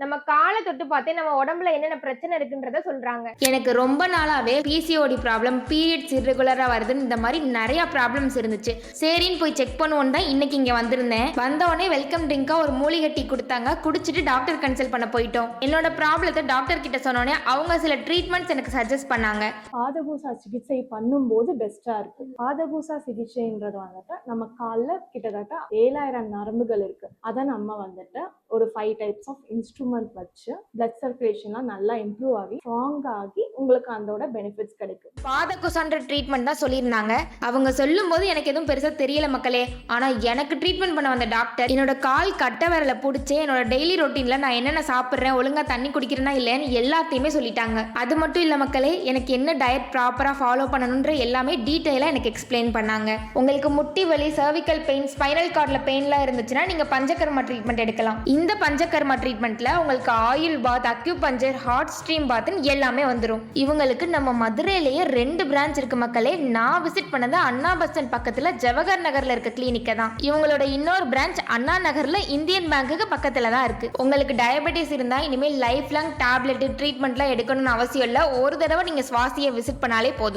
நம்ம கால தொட்டு பார்த்தே நம்ம உடம்புல என்னென்ன பிரச்சனை இருக்குன்றத சொல்றாங்க. எனக்கு ரொம்ப நாளாவே பிசிஓடி ப்ராப்ளம், பீரியட்ஸ் இர்ரெகுலரா வருதுன்னு இந்த மாதிரி நிறைய ப்ராப்ளம்ஸ் இருந்துச்சு. சரின்னு போய் செக் பண்ணுவோம் தான் இன்னைக்கு இங்க வந்திருந்தேன். வந்தவொடனே வெல்கம் ட்ரிங்கா ஒரு மூலிகை டீ கொடுத்தாங்க. குடிச்சிட்டு டாக்டர் கன்சல்ட் பண்ண போயிட்டோம். என்னோட ப்ராப்ளத்தை டாக்டர் கிட்ட சொன்னோடனே அவங்க சில ட்ரீட்மெண்ட்ஸ் எனக்கு சஜஸ்ட் பண்ணாங்க. பாதபூசா சிகிச்சை பண்ணும்போது பெஸ்டா இருக்கும். பாதபூசா சிகிச்சைன்றது வந்துட்டு நம்ம காலில் கிட்டத்தட்ட 7000 நரம்புகள் இருக்கு. அதை நம்ம வந்துட்டு ஒரு 5 டைப்ஸ் ஆஃப் இன்ஸ்ட்ருமெண்ட் வச்சு பிளட் சர்க்குலேஷன்லாம் நல்லா இம்ப்ரூவ் ஆகி ஸ்ட்ராங் ஆகி உங்களுக்கு அதோட பெனிஃபிட்ஸ் கிடைக்கும். பாதகுசான்ற ட்ரீட்மெண்ட் தான் சொல்லியிருந்தாங்க. அவங்க சொல்லும் போது எனக்கு எதுவும் பெருசா தெரியல மக்களே. ஆனா எனக்கு ட்ரீட்மெண்ட் பண்ண வந்த டாக்டர் என்னோட கால் கட்ட விரல பிடிச்சி என்னோட டெய்லி ரொட்டீன்ல நான் என்னென்ன சாப்பிட்றேன், ஒழுங்கா தண்ணி குடிக்கிறேன்னா இல்லைன்னு எல்லாத்தையுமே சொல்லிட்டாங்க. அது மட்டும் இல்ல மக்களே, எனக்கு என்ன டயட் ப்ராப்பரா ஃபாலோ பண்ணணுன்ற எல்லாமே டீட்டெயிலா எனக்கு எக்ஸ்பிளைன் பண்ணாங்க. உங்களுக்கு முட்டி வலி, சர்விக்கல் பெயின், ஸ்பைனல் கார்ட்ல பெயின்லாம் இருந்துச்சுன்னா நீங்க பஞ்சகர்மா ட்ரீட்மெண்ட் எடுக்கலாம். இந்த பஞ்சகர்மா ட்ரீட்மெண்ட்ல உங்களுக்கு oil bath, acupuncture, hot stream பாத்னு எல்லாமே வந்துடும். இவங்களுக்கு நம்ம மதுரையிலேயே 2 பிரான்ச் இருக்கு மக்களே. நான் விசிட் பண்ணது அண்ணா பஸ் ஸ்டாண்ட் பக்கத்துல ஜவஹர் நகர்ல இருக்க கிளினிக்க தான். இவங்களோட இன்னொரு பிரான்ச் அண்ணா நகர்ல இந்தியன் பேங்குக்கு பக்கத்துல தான் இருக்கு. உங்களுக்கு டயபெட்டிஸ் இருந்தா இனிமேல் லைஃப் லாங் டேப்லெட் ட்ரீட்மெண்ட்லாம் எடுக்கணும்னு அவசியம் இல்லை. ஒரு தடவை நீங்க சுவாசியை விசிட் பண்ணாலே போதும்.